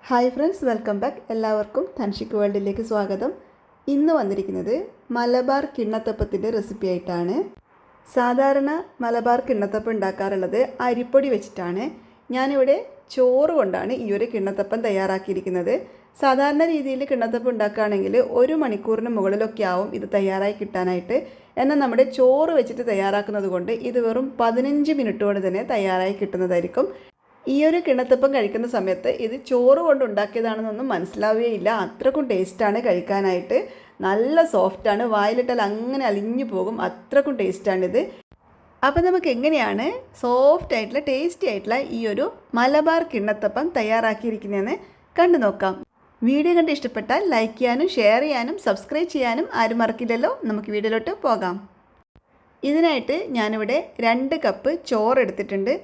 Hi friends, welcome back. എല്ലാവർക്കും തൻഷിക് വേൾഡിലേക്ക് സ്വാഗതം. ഇന്ന് വന്നിരിക്കുന്നത് മലബാർ കിണ്ണത്തപ്പത്തിൻ്റെ റെസിപ്പി ആയിട്ടാണ്. സാധാരണ മലബാർ കിണ്ണത്തപ്പം ഉണ്ടാക്കാറുള്ളത് അരിപ്പൊടി വെച്ചിട്ടാണ്. ഞാനിവിടെ ചോറ് കൊണ്ടാണ് ഈ ഒരു കിണ്ണത്തപ്പം തയ്യാറാക്കിയിരിക്കുന്നത്. സാധാരണ രീതിയിൽ കിണ്ണത്തപ്പം ഉണ്ടാക്കുകയാണെങ്കിൽ 1 മണിക്കൂറിന് മുകളിലൊക്കെ ആവും ഇത് തയ്യാറായി കിട്ടാനായിട്ട്. എന്നാൽ നമ്മുടെ ചോറ് വെച്ചിട്ട് തയ്യാറാക്കുന്നത് കൊണ്ട് ഇത് വെറും 15 മിനിറ്റ് കൊണ്ട് തന്നെ തയ്യാറായി കിട്ടുന്നതായിരിക്കും. ഈ ഒരു കിണ്ണത്തപ്പം കഴിക്കുന്ന സമയത്ത് ഇത് ചോറ് കൊണ്ട് ഉണ്ടാക്കിയതാണെന്നൊന്നും മനസ്സിലാവുകയില്ല. അത്രക്കും ടേസ്റ്റാണ് കഴിക്കാനായിട്ട്. നല്ല സോഫ്റ്റാണ്, വായിലിട്ടാൽ അങ്ങനെ അലിഞ്ഞു പോകും, അത്രക്കും ടേസ്റ്റാണിത്. അപ്പോൾ നമുക്ക് എങ്ങനെയാണ് സോഫ്റ്റ് ആയിട്ടുള്ള ടേസ്റ്റി ആയിട്ടുള്ള ഈ ഒരു മലബാർ കിണ്ണത്തപ്പം തയ്യാറാക്കിയിരിക്കുന്നതെന്ന് കണ്ടു നോക്കാം. വീഡിയോ കണ്ട് ഇഷ്ടപ്പെട്ടാൽ ലൈക്ക് ചെയ്യാനും ഷെയർ ചെയ്യാനും സബ്സ്ക്രൈബ് ചെയ്യാനും ആരും മറക്കില്ലല്ലോ. നമുക്ക് വീഡിയോയിലോട്ട് പോകാം. ഇതിനായിട്ട് ഞാനിവിടെ 2 കപ്പ് ചോറ് എടുത്തിട്ടുണ്ട്.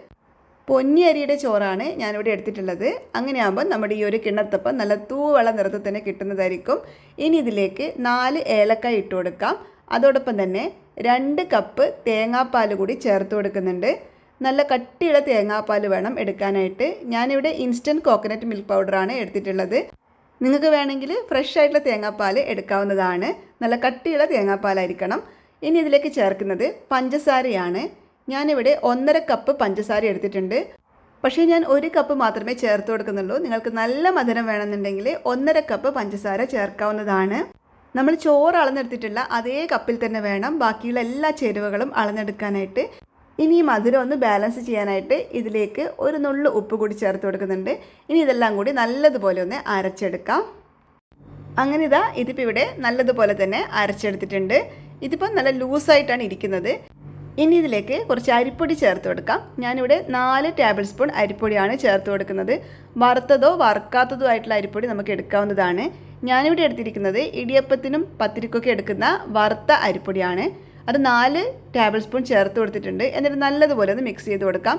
പൊന്നി അരിയുടെ ചോറാണ് ഞാനിവിടെ എടുത്തിട്ടുള്ളത്. അങ്ങനെയാകുമ്പോൾ നമ്മുടെ ഈ ഒരു കിണ്ണത്തപ്പം നല്ല തൂവള നിറത്തിൽ തന്നെ കിട്ടുന്നതായിരിക്കും. ഇനി ഇതിലേക്ക് 4 ഏലക്കായ ഇട്ട് കൊടുക്കാം. അതോടൊപ്പം തന്നെ 2 കപ്പ് തേങ്ങാപ്പാൽ കൂടി ചേർത്ത് കൊടുക്കുന്നുണ്ട്. നല്ല കട്ടിയുള്ള തേങ്ങാപ്പാൽ വേണം എടുക്കാനായിട്ട്. ഞാനിവിടെ ഇൻസ്റ്റൻറ്റ് കോക്കനട്ട് മിൽക്ക് പൗഡറാണ് എടുത്തിട്ടുള്ളത്. നിങ്ങൾക്ക് വേണമെങ്കിൽ ഫ്രഷ് ആയിട്ടുള്ള തേങ്ങാപ്പാൽ എടുക്കാവുന്നതാണ്. നല്ല കട്ടിയുള്ള തേങ്ങാപ്പാലായിരിക്കണം. ഇനി ഇതിലേക്ക് ചേർക്കുന്നത് പഞ്ചസാരയാണ്. ഞാനിവിടെ 1.5 കപ്പ് പഞ്ചസാര എടുത്തിട്ടുണ്ട്. പക്ഷേ ഞാൻ 1 കപ്പ് മാത്രമേ ചേർത്ത് കൊടുക്കുന്നുള്ളൂ. നിങ്ങൾക്ക് നല്ല മധുരം വേണമെന്നുണ്ടെങ്കിൽ 1.5 കപ്പ് പഞ്ചസാര ചേർക്കാവുന്നതാണ്. നമ്മൾ ചോറ് അളന്നെടുത്തിട്ടുള്ള അതേ കപ്പിൽ തന്നെ വേണം ബാക്കിയുള്ള എല്ലാ ചേരുവകളും അളന്നെടുക്കാനായിട്ട്. ഇനി ഈ മധുരം ഒന്ന് ബാലൻസ് ചെയ്യാനായിട്ട് ഇതിലേക്ക് ഒരു നുള്ളു ഉപ്പ് കൂടി ചേർത്ത് കൊടുക്കുന്നുണ്ട്. ഇനി ഇതെല്ലാം കൂടി നല്ലതുപോലെ ഒന്ന് അരച്ചെടുക്കാം. അങ്ങനെ ഇതിപ്പോൾ ഇവിടെ നല്ലതുപോലെ തന്നെ അരച്ചെടുത്തിട്ടുണ്ട്. ഇതിപ്പോൾ നല്ല ലൂസായിട്ടാണ് ഇരിക്കുന്നത്. ഇനി ഇതിലേക്ക് കുറച്ച് അരിപ്പൊടി ചേർത്ത് കൊടുക്കാം. ഞാനിവിടെ 4 ടേബിൾ സ്പൂൺ അരിപ്പൊടിയാണ് ചേർത്ത് കൊടുക്കുന്നത്. വറുത്തതോ വറുക്കാത്തതോ ആയിട്ടുള്ള അരിപ്പൊടി നമുക്ക് എടുക്കാവുന്നതാണ്. ഞാനിവിടെ എടുത്തിരിക്കുന്നത് ഇടിയപ്പത്തിനും പത്തിരിക്കൊക്കെ എടുക്കുന്ന വറുത്ത അരിപ്പൊടിയാണ്. അത് 4 ടേബിൾ സ്പൂൺ ചേർത്ത് കൊടുത്തിട്ടുണ്ട്. എന്നിട്ട് നല്ലതുപോലെ ഒന്ന് മിക്സ് ചെയ്ത് കൊടുക്കാം.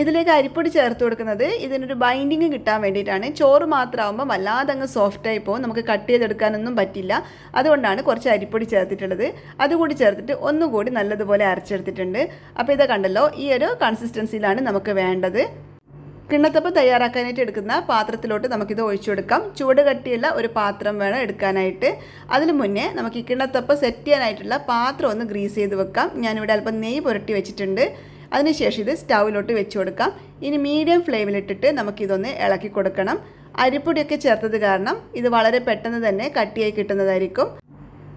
ഇതിലേക്ക് അരിപ്പൊടി ചേർത്ത് കൊടുക്കുന്നത് ഇതിനൊരു ബൈൻഡിങ് കിട്ടാൻ വേണ്ടിയിട്ടാണ്. ചോറ് മാത്രമാകുമ്പോൾ വല്ലാതെ അങ്ങ് സോഫ്റ്റായി പോകും, നമുക്ക് കട്ട് ചെയ്തെടുക്കാനൊന്നും പറ്റില്ല. അതുകൊണ്ടാണ് കുറച്ച് അരിപ്പൊടി ചേർത്തിട്ടുള്ളത്. അതുകൂടി ചേർത്തിട്ട് ഒന്നുകൂടി നല്ലതുപോലെ അരച്ചെടുത്തിട്ടുണ്ട്. അപ്പോൾ ഇത് കണ്ടല്ലോ, ഈ ഒരു കൺസിസ്റ്റൻസിയിലാണ് നമുക്ക് വേണ്ടത്. കിണ്ണത്തപ്പം തയ്യാറാക്കാനായിട്ട് എടുക്കുന്ന പാത്രത്തിലോട്ട് നമുക്കിത് ഒഴിച്ചു കൊടുക്കാം. ചൂട് കട്ടിയുള്ള ഒരു പാത്രം വേണം എടുക്കാനായിട്ട്. അതിന് മുന്നേ നമുക്ക് ഈ കിണ്ണത്തപ്പം സെറ്റ് ചെയ്യാനായിട്ടുള്ള പാത്രം ഒന്ന് ഗ്രീസ് ചെയ്ത് വെക്കാം. ഞാനിവിടെ അല്പം നെയ്യ് പുരട്ടി വെച്ചിട്ടുണ്ട്. അതിനുശേഷം ഇത് സ്റ്റൗവിലോട്ട് വെച്ച് കൊടുക്കാം. ഇനി മീഡിയം ഫ്ലെയിമിലിട്ടിട്ട് നമുക്കിതൊന്ന് ഇളക്കി കൊടുക്കണം. അരിപ്പൊടിയൊക്കെ ചേർത്തത് കാരണം ഇത് വളരെ പെട്ടെന്ന് തന്നെ കട്ടിയായി കിട്ടുന്നതായിരിക്കും.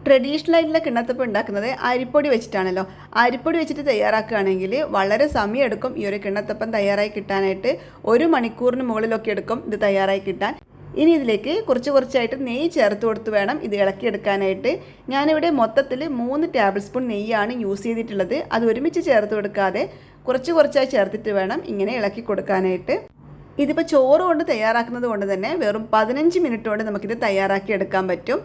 ട്രഡീഷണൽ ആയിട്ടുള്ള കിണ്ണത്തപ്പം ഉണ്ടാക്കുന്നത് അരിപ്പൊടി വെച്ചിട്ടാണല്ലോ. അരിപ്പൊടി വെച്ചിട്ട് തയ്യാറാക്കുകയാണെങ്കിൽ വളരെ സമയമെടുക്കും ഈ ഒരു കിണ്ണത്തപ്പം തയ്യാറായി കിട്ടാനായിട്ട്. 1 മണിക്കൂറിന് മുകളിലൊക്കെ എടുക്കും ഇത് തയ്യാറായി കിട്ടാൻ. ഇനി ഇതിലേക്ക് കുറച്ചായിട്ട് നെയ്യ് ചേർത്ത് കൊടുത്ത് വേണം ഇത് ഇളക്കിയെടുക്കാനായിട്ട്. ഞാനിവിടെ മൊത്തത്തിൽ 3 ടേബിൾ സ്പൂൺ നെയ്യാണ് യൂസ് ചെയ്തിട്ടുള്ളത്. അത് ഒരുമിച്ച് ചേർത്ത് കൊടുക്കാതെ കുറച്ചായി ചേർത്തിട്ട് വേണം ഇങ്ങനെ ഇളക്കി കൊടുക്കാനായിട്ട്. ഇതിപ്പോൾ ചോറ് കൊണ്ട് തയ്യാറാക്കുന്നത് കൊണ്ട് തന്നെ വെറും 15 മിനിറ്റ് കൊണ്ട് നമുക്കിത് തയ്യാറാക്കി എടുക്കാൻ പറ്റും.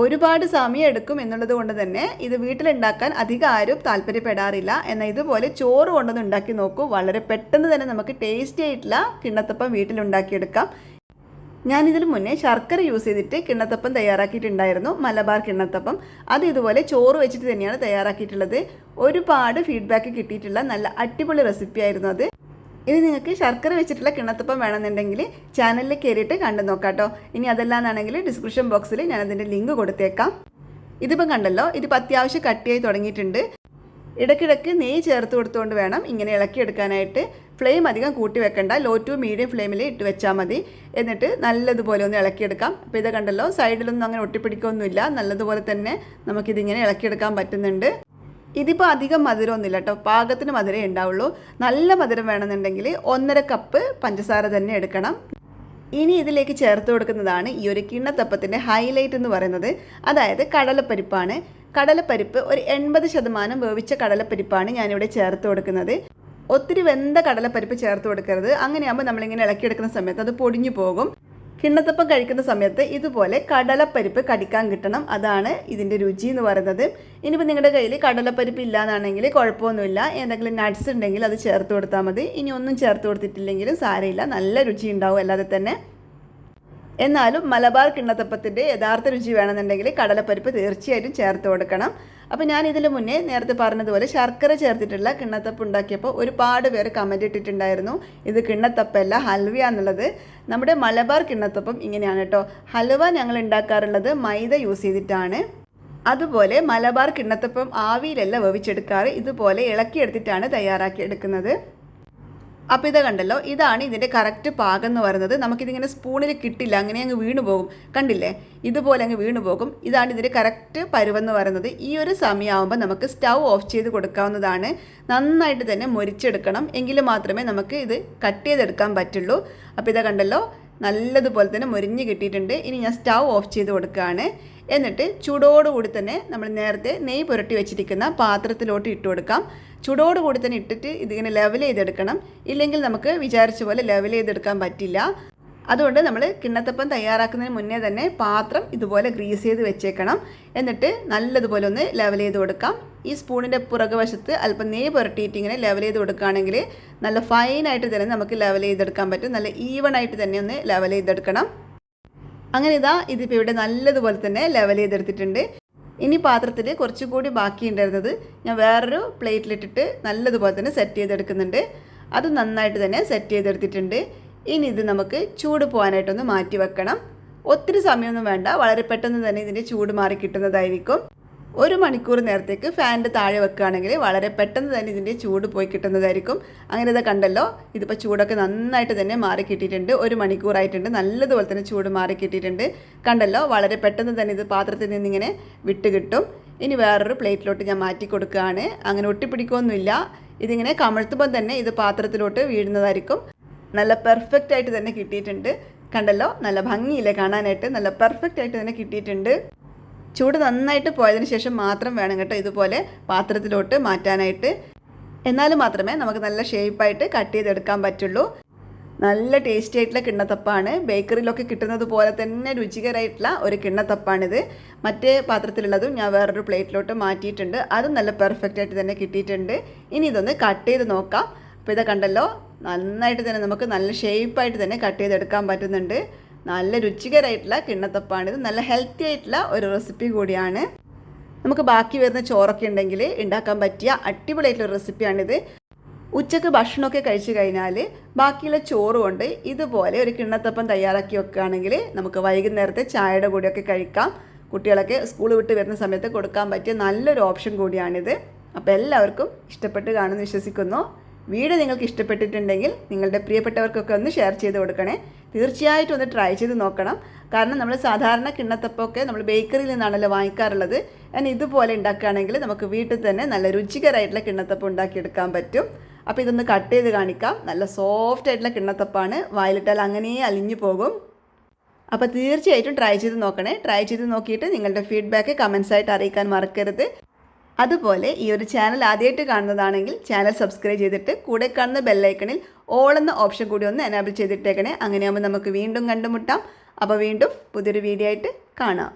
ഒരുപാട് സമയം എടുക്കും എന്നുള്ളത് കൊണ്ട് തന്നെ ഇത് വീട്ടിലുണ്ടാക്കാൻ അധികം ആരും താല്പര്യപ്പെടാറില്ല. എന്നാൽ ഇതുപോലെ ചോറ് കൊണ്ടൊന്ന് ഉണ്ടാക്കി നോക്കൂ. വളരെ പെട്ടെന്ന് തന്നെ നമുക്ക് ടേസ്റ്റി ആയിട്ടുള്ള കിണ്ണത്തപ്പം വീട്ടിലുണ്ടാക്കിയെടുക്കാം. ഞാനിതിൽ മുന്നേ ശർക്കര യൂസ് ചെയ്തിട്ട് കിണ്ണത്തപ്പം തയ്യാറാക്കിയിട്ടുണ്ടായിരുന്നു, മലബാർ കിണ്ണത്തപ്പം. അത് ഇതുപോലെ ചോറ് വെച്ചിട്ട് തന്നെയാണ് തയ്യാറാക്കിയിട്ടുള്ളത്. ഒരുപാട് ഫീഡ്ബാക്ക് കിട്ടിയിട്ടുള്ള നല്ല അടിപൊളി റെസിപ്പി ആയിരുന്നു അത്. ഇത് നിങ്ങൾക്ക് ശർക്കര വെച്ചിട്ടുള്ള കിണ്ണത്തപ്പം വേണമെന്നുണ്ടെങ്കിൽ ചാനലിൽ കയറിയിട്ട് കണ്ടു നോക്കാം കേട്ടോ. ഇനി അതല്ലാന്നാണെങ്കിൽ ഡിസ്ക്രിപ്ഷൻ ബോക്സിൽ ഞാനതിൻ്റെ ലിങ്ക് കൊടുത്തേക്കാം. ഇതിപ്പം കണ്ടല്ലോ, ഇതിപ്പോൾ അത്യാവശ്യം കട്ടിയായി തുടങ്ങിയിട്ടുണ്ട്. ഇടയ്ക്കിടയ്ക്ക് നെയ്യ് ചേർത്ത് കൊടുത്തുകൊണ്ട് വേണം ഇങ്ങനെ ഇളക്കിയെടുക്കാനായിട്ട്. ഫ്ലെയിം അധികം കൂട്ടി വെക്കണ്ട, ലോ ടു മീഡിയം ഫ്ലെയിമിൽ ഇട്ട് വെച്ചാൽ മതി. എന്നിട്ട് നല്ലതുപോലെ ഒന്ന് ഇളക്കിയെടുക്കാം. അപ്പോൾ ഇത് കണ്ടല്ലോ, സൈഡിലൊന്നും അങ്ങനെ ഒട്ടിപ്പിടിക്കൊന്നുമില്ല. നല്ലതുപോലെ തന്നെ നമുക്കിതിങ്ങനെ ഇളക്കിയെടുക്കാൻ പറ്റുന്നുണ്ട്. ഇതിപ്പോൾ അധികം മധുരമൊന്നുമില്ല കേട്ടോ, പാകത്തിന് മധുരമേ ഉണ്ടാവുള്ളൂ. നല്ല മധുരം വേണമെന്നുണ്ടെങ്കിൽ 1.5 കപ്പ് പഞ്ചസാര തന്നെ എടുക്കണം. ഇനി ഇതിലേക്ക് ചേർത്ത് കൊടുക്കുന്നതാണ് ഈ ഒരു കിണ്ണത്തപ്പത്തിൻ്റെ ഹൈലൈറ്റ് എന്ന് പറയുന്നത്. അതായത് കടലപ്പരിപ്പാണ്. കടലപ്പരിപ്പ് ഒരു 80% വേവിച്ച കടലപ്പരിപ്പാണ് ഞാനിവിടെ ചേർത്ത് കൊടുക്കുന്നത്. ഒത്തിരി വെന്ത കടലപ്പരിപ്പ് ചേർത്ത് കൊടുക്കരുത്. അങ്ങനെയാകുമ്പോൾ നമ്മളിങ്ങനെ ഇളക്കിയെടുക്കുന്ന സമയത്ത് അത് പൊടിഞ്ഞു പോകും. കിണ്ണത്തപ്പം കഴിക്കുന്ന സമയത്ത് ഇതുപോലെ കടലപ്പരിപ്പ് കടിക്കാൻ കിട്ടണം. അതാണ് ഇതിൻ്റെ രുചി എന്ന് പറയുന്നത്. ഇനിയിപ്പോൾ നിങ്ങളുടെ കയ്യിൽ കടലപ്പരിപ്പ് ഇല്ലയെന്നാണെങ്കിൽ കുഴപ്പമൊന്നുമില്ല. എന്തെങ്കിലും നട്ട്സ് ഉണ്ടെങ്കിൽ അത് ചേർത്ത് കൊടുത്താൽ മതി. ഇനി ഒന്നും ചേർത്ത് കൊടുത്തിട്ടില്ലെങ്കിലും സാരമില്ല, നല്ല രുചി ഉണ്ടാവും അല്ലാതെ തന്നെ. എന്നാലും മലബാർ കിണ്ണത്തപ്പത്തിൻ്റെ യഥാർത്ഥ രുചി വേണമെന്നുണ്ടെങ്കിൽ കടലപ്പരിപ്പ് തീർച്ചയായിട്ടും ചേർത്ത് കൊടുക്കണം. അപ്പോൾ ഞാൻ ഇതിന് മുന്നേ നേരത്തെ പറഞ്ഞതുപോലെ ശർക്കര ചേർത്തിട്ടുള്ള കിണ്ണത്തപ്പ് ഉണ്ടാക്കിയപ്പോൾ ഒരുപാട് പേര് കമൻറ്റ് ഇട്ടിട്ടുണ്ടായിരുന്നു ഇത് കിണ്ണത്തപ്പല്ല ഹൽവ എന്നുള്ളത്. നമ്മുടെ മലബാർ കിണ്ണത്തപ്പം ഇങ്ങനെയാണ് കേട്ടോ. ഹൽവ ഞങ്ങൾ ഉണ്ടാക്കാറുള്ളത് മൈദ യൂസ് ചെയ്തിട്ടാണ്. അതുപോലെ മലബാർ കിണ്ണത്തപ്പം ആവിയിലല്ല വേവിച്ചെടുക്കാറ്, ഇതുപോലെ ഇളക്കിയെടുത്തിട്ടാണ് തയ്യാറാക്കിയെടുക്കുന്നത്. അപ്പോൾ ഇത് കണ്ടല്ലോ, ഇതാണ് ഇതിൻ്റെ കറക്റ്റ് പാകം എന്ന് പറയുന്നത്. നമുക്കിതിങ്ങനെ സ്പൂണിൽ കിട്ടില്ല, അങ്ങനെ അങ്ങ് വീണു പോകും. കണ്ടില്ലേ, ഇതുപോലെ അങ്ങ് വീണു പോകും. ഇതാണ് ഇതിൻ്റെ കറക്റ്റ് പരുവെന്ന് പറയുന്നത്. ഈ ഒരു സമയമാകുമ്പോൾ നമുക്ക് സ്റ്റൗ ഓഫ് ചെയ്ത് കൊടുക്കാവുന്നതാണ്. നന്നായിട്ട് തന്നെ മൊരിച്ചെടുക്കണം, എങ്കിൽ മാത്രമേ നമുക്ക് ഇത് കട്ട് ചെയ്തെടുക്കാൻ പറ്റുള്ളൂ. അപ്പോൾ ഇത് കണ്ടല്ലോ, നല്ലതുപോലെ തന്നെ മൊരിഞ്ഞ് കിട്ടിയിട്ടുണ്ട്. ഇനി ഞാൻ സ്റ്റൗ ഓഫ് ചെയ്ത് കൊടുക്കുകയാണ്. എന്നിട്ട് ചൂടോടുകൂടി തന്നെ നമ്മൾ നേരത്തെ നെയ്യ് പുരട്ടി വെച്ചിരിക്കുന്ന പാത്രത്തിലോട്ട് ഇട്ട് കൊടുക്കാം. ചൂടോടുകൂടി തന്നെ ഇട്ടിട്ട് ഇതിങ്ങനെ ലെവൽ ചെയ്തെടുക്കണം, ഇല്ലെങ്കിൽ നമുക്ക് വിചാരിച്ച പോലെ ലെവൽ ചെയ്തെടുക്കാൻ പറ്റില്ല. അതുകൊണ്ട് നമ്മൾ കിണ്ണത്തപ്പം തയ്യാറാക്കുന്നതിന് മുന്നേ തന്നെ പാത്രം ഇതുപോലെ ഗ്രീസ് ചെയ്ത് വെച്ചേക്കണം. എന്നിട്ട് നല്ലതുപോലെ ഒന്ന് ലെവൽ ചെയ്ത് കൊടുക്കാം. ഈ സ്പൂണിൻ്റെ പുറകുവശത്ത് അല്പം നെയ്യ് പുരട്ടിയിട്ട് ഇങ്ങനെ ലെവൽ ചെയ്ത് കൊടുക്കുകയാണെങ്കിൽ നല്ല ഫൈനായിട്ട് തന്നെ നമുക്ക് ലെവൽ ചെയ്തെടുക്കാൻ പറ്റും. നല്ല ഈവണായിട്ട് തന്നെ ഒന്ന് ലെവൽ ചെയ്തെടുക്കണം. അങ്ങനെ ഇതിപ്പോൾ ഇവിടെ നല്ലതുപോലെ തന്നെ ലെവൽ ചെയ്തെടുത്തിട്ടുണ്ട്. ഇനി പാത്രത്തിൽ കുറച്ചുകൂടി ബാക്കി ഉണ്ടായിരുന്നത് ഞാൻ വേറൊരു പ്ലേറ്റിലിട്ടിട്ട് നല്ലതുപോലെ തന്നെ സെറ്റ് ചെയ്തെടുക്കുന്നുണ്ട്. അത് നന്നായിട്ട് തന്നെ സെറ്റ് ചെയ്തെടുത്തിട്ടുണ്ട്. ഇനി ഇത് നമുക്ക് ചൂട് പോകാനായിട്ടൊന്ന് മാറ്റി വെക്കണം. ഒത്തിരി സമയമൊന്നും വേണ്ട, വളരെ പെട്ടെന്ന് തന്നെ ഇതിൻ്റെ ചൂട് മാറി കിട്ടുന്നതായിരിക്കും. 1 മണിക്കൂർ നേരത്തേക്ക് ഫാനിൻ്റെ താഴെ വെക്കുകയാണെങ്കിൽ വളരെ പെട്ടെന്ന് തന്നെ ഇതിൻ്റെ ചൂട് പോയി കിട്ടുന്നതായിരിക്കും. അങ്ങനെ ഇത് കണ്ടല്ലോ, ഇതിപ്പോൾ ചൂടൊക്കെ നന്നായിട്ട് തന്നെ മാറി കിട്ടിയിട്ടുണ്ട്. 1 മണിക്കൂറായിട്ടുണ്ട്, നല്ലതുപോലെ തന്നെ ചൂട് മാറി കിട്ടിയിട്ടുണ്ട്. കണ്ടല്ലോ, വളരെ പെട്ടെന്ന് തന്നെ ഇത് പാത്രത്തിൽ നിന്നിങ്ങനെ വിട്ട് കിട്ടും. ഇനി വേറൊരു പ്ലേറ്റിലോട്ട് ഞാൻ മാറ്റി കൊടുക്കുകയാണ്. അങ്ങനെ ഒട്ടിപ്പിടിക്കുകയൊന്നുമില്ല, ഇതിങ്ങനെ കമഴ്ത്തുമ്പോൾ തന്നെ ഇത് പാത്രത്തിലോട്ട് വീഴുന്നതായിരിക്കും. നല്ല പെർഫെക്റ്റ് ആയിട്ട് തന്നെ കിട്ടിയിട്ടുണ്ട്. കണ്ടല്ലോ, നല്ല ഭംഗിയില്ലേ കാണാനായിട്ട്, നല്ല പെർഫെക്റ്റ് ആയിട്ട് തന്നെ കിട്ടിയിട്ടുണ്ട്. ചൂട് നന്നായിട്ട് പോയതിന് ശേഷം മാത്രം വേണം കേട്ടോ ഇതുപോലെ പാത്രത്തിലോട്ട് മാറ്റാനായിട്ട്. എന്നാലും മാത്രമേ നമുക്ക് നല്ല ഷേപ്പായിട്ട് കട്ട് ചെയ്തെടുക്കാൻ പറ്റുള്ളൂ. നല്ല ടേസ്റ്റി ആയിട്ടുള്ള കിണ്ണത്തപ്പാണ്. ബേക്കറിയിലൊക്കെ കിട്ടുന്നത് പോലെ തന്നെ രുചികരമായിട്ടുള്ള ഒരു കിണ്ണത്തപ്പാണിത്. മറ്റേ പാത്രത്തിലുള്ളതും ഞാൻ വേറൊരു പ്ലേറ്റിലോട്ട് മാറ്റിയിട്ടുണ്ട്. അതും നല്ല പെർഫെക്റ്റ് ആയിട്ട് തന്നെ കിട്ടിയിട്ടുണ്ട്. ഇനി ഇതൊന്ന് കട്ട് ചെയ്ത് നോക്കാം. അപ്പോൾ ഇത് കണ്ടല്ലോ, നന്നായിട്ട് തന്നെ നമുക്ക് നല്ല ഷേപ്പായിട്ട് തന്നെ കട്ട് ചെയ്തെടുക്കാൻ പറ്റുന്നുണ്ട്. നല്ല രുചികരമായിട്ടുള്ള കിണ്ണത്തപ്പാണിത്. നല്ല ഹെൽത്തി ആയിട്ടുള്ള ഒരു റെസിപ്പി കൂടിയാണ്. നമുക്ക് ബാക്കി വരുന്ന ചോറൊക്കെ ഉണ്ടെങ്കിൽ ഉണ്ടാക്കാൻ പറ്റിയ അടിപൊളിയായിട്ടുള്ള റെസിപ്പിയാണിത്. ഉച്ചക്ക് ഭക്ഷണമൊക്കെ കഴിച്ചു കഴിഞ്ഞാൽ ബാക്കിയുള്ള ചോറ് കൊണ്ട് ഇതുപോലെ ഒരു കിണ്ണത്തപ്പം തയ്യാറാക്കി വെക്കുകയാണെങ്കിൽ നമുക്ക് വൈകുന്നേരത്തെ ചായയുടെ കൂടെയൊക്കെ കഴിക്കാം. കുട്ടികളൊക്കെ സ്കൂൾ വിട്ട് വരുന്ന സമയത്ത് കൊടുക്കാൻ പറ്റിയ നല്ലൊരു ഓപ്ഷൻ കൂടിയാണിത്. അപ്പോൾ എല്ലാവർക്കും ഇഷ്ടപ്പെട്ട് കാണുമെന്ന് വിശ്വസിക്കുന്നു. വീഡിയോ നിങ്ങൾക്ക് ഇഷ്ടപ്പെട്ടിട്ടുണ്ടെങ്കിൽ നിങ്ങളുടെ പ്രിയപ്പെട്ടവർക്കൊക്കെ ഒന്ന് ഷെയർ ചെയ്ത് കൊടുക്കണേ. തീർച്ചയായിട്ടും ഒന്ന് ട്രൈ ചെയ്ത് നോക്കണം. കാരണം നമ്മൾ സാധാരണ കിണ്ണത്തപ്പമൊക്കെ നമ്മൾ ബേക്കറിയിൽ നിന്നാണല്ലോ വാങ്ങിക്കാറുള്ളത്. ഞാൻ ഇതുപോലെ ഉണ്ടാക്കുകയാണെങ്കിൽ നമുക്ക് വീട്ടിൽ തന്നെ നല്ല രുചികരമായിട്ടുള്ള കിണ്ണത്തപ്പം ഉണ്ടാക്കിയെടുക്കാൻ പറ്റും. അപ്പോൾ ഇതൊന്ന് കട്ട് ചെയ്ത് കാണിക്കാം. നല്ല സോഫ്റ്റ് ആയിട്ടുള്ള കിണ്ണത്തപ്പാണ്, വായിലിട്ടാൽ അങ്ങനെ അലിഞ്ഞു പോകും. അപ്പോൾ തീർച്ചയായിട്ടും ട്രൈ ചെയ്ത് നോക്കണേ. ട്രൈ ചെയ്ത് നോക്കിയിട്ട് നിങ്ങളുടെ ഫീഡ്ബാക്ക് കമൻസായിട്ട് അറിയിക്കാൻ മറക്കരുത്. അതുപോലെ ഈ ഒരു ചാനൽ ആദ്യമായിട്ട് കാണുന്നതാണെങ്കിൽ ചാനൽ സബ്സ്ക്രൈബ് ചെയ്തിട്ട് കൂടെ കാണുന്ന ബെല്ലൈക്കണിൽ ഓൾ എന്ന ഓപ്ഷൻ കൂടി ഒന്ന് എനാബിൾ ചെയ്തിട്ടേക്കണേ. അങ്ങനെയാകുമ്പോൾ നമുക്ക് വീണ്ടും കണ്ടുമുട്ടാം. അപ്പോൾ വീണ്ടും പുതിയൊരു വീഡിയോ ആയിട്ട് കാണാം.